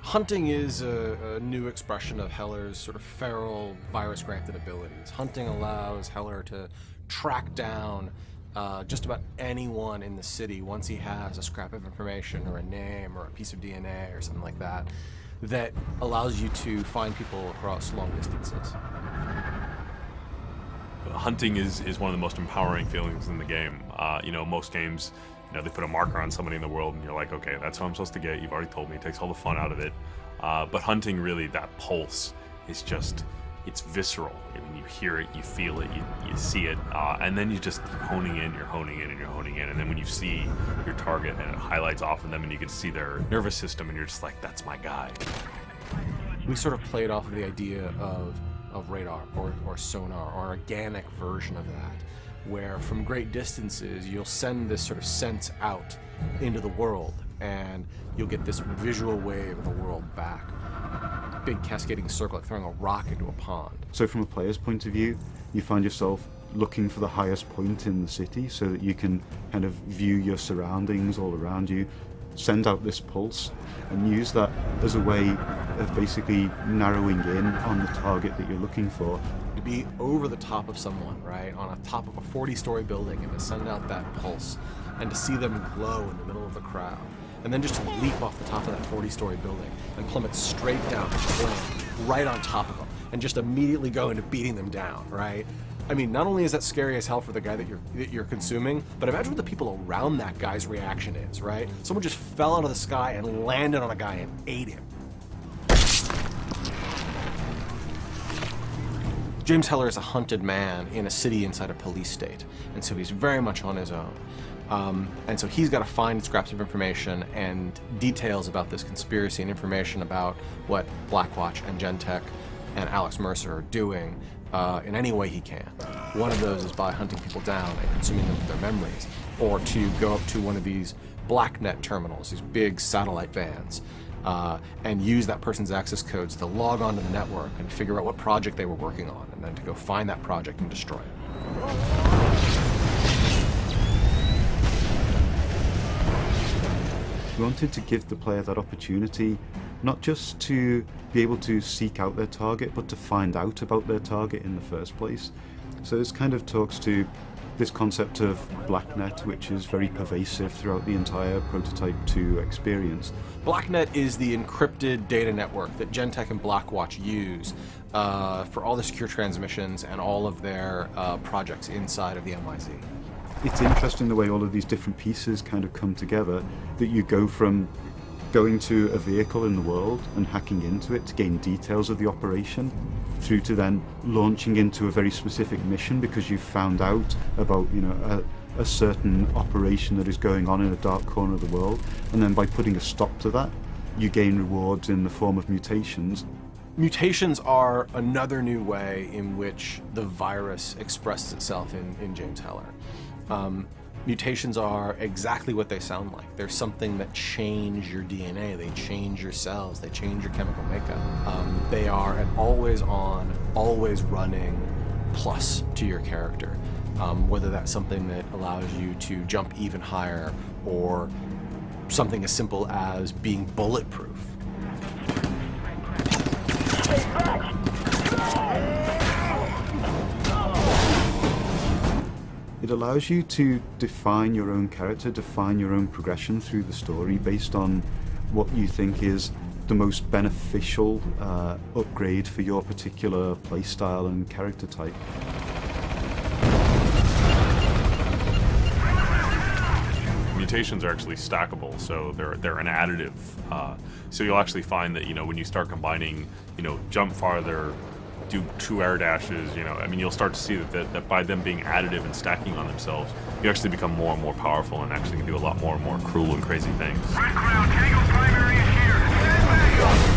Hunting is a new expression of Heller's sort of feral, virus-granted abilities. Hunting allows Heller to track down just about anyone in the city once he has a scrap of information or a name or a piece of DNA or something like that, that allows you to find people across long distances. Hunting is one of the most empowering feelings in the game. Most games, they put a marker on somebody in the world and you're like, okay, that's who I'm supposed to get. You've already told me. It takes all the fun out of it. But hunting, really, that pulse is just, it's visceral. I mean, you hear it, you feel it, you see it, and then you're just honing in, and you're honing in, and then when you see your target and it highlights off of them and you can see their nervous system and you're just like, that's my guy. We sort of played off of the idea of radar or sonar, or an organic version of that, where from great distances you'll send this sort of sense out into the world and you'll get this visual wave of the world back. Big cascading circle, like throwing a rock into a pond. So from a player's point of view, you find yourself looking for the highest point in the city so that you can kind of view your surroundings all around you, send out this pulse, and use that as a way of basically narrowing in on the target that you're looking for. To be over the top of someone, right, on a top of a 40-story building, and to send out that pulse, and to see them glow in the middle of the crowd, and then just to leap off the top of that 40-story building and plummet straight down, right on top of them, and just immediately go into beating them down, right? I mean, not only is that scary as hell for the guy that you're consuming, but imagine what the people around that guy's reaction is, right? Someone just fell out of the sky and landed on a guy and ate him. James Heller is a hunted man in a city inside a police state, and so he's very much on his own. And so he's got to find scraps of information and details about this conspiracy and information about what Blackwatch and Gentek and Alex Mercer are doing in any way he can. One of those is by hunting people down and consuming them for their memories, or to go up to one of these BlackNet terminals, these big satellite vans, and use that person's access codes to log onto the network and figure out what project they were working on, and then to go find that project and destroy it. We wanted to give the player that opportunity, not just to be able to seek out their target, but to find out about their target in the first place. So this kind of talks to this concept of BlackNet, which is very pervasive throughout the entire Prototype 2 experience. BlackNet is the encrypted data network that Gentek and Blackwatch use for all the secure transmissions and all of their projects inside of the MIZ. It's interesting the way all of these different pieces kind of come together, that you go from going to a vehicle in the world and hacking into it to gain details of the operation, through to then launching into a very specific mission because you've found out about, a certain operation that is going on in a dark corner of the world, and then by putting a stop to that, you gain rewards in the form of mutations. Mutations are another new way in which the virus expresses itself in James Heller. Mutations are exactly what they sound like. They're something that change your DNA, they change your cells, they change your chemical makeup. They are an always on, always running plus to your character. Whether that's something that allows you to jump even higher, or something as simple as being bulletproof. It allows you to define your own character, define your own progression through the story based on what you think is the most beneficial upgrade for your particular playstyle and character type. Mutations are actually stackable, so they're an additive. So you'll actually find that when you start combining, jump farther, do 2 air dashes, you'll start to see that by them being additive and stacking on themselves, you actually become more and more powerful and actually can do a lot more and more cruel and crazy things. Red Cloud, Tango primary is here.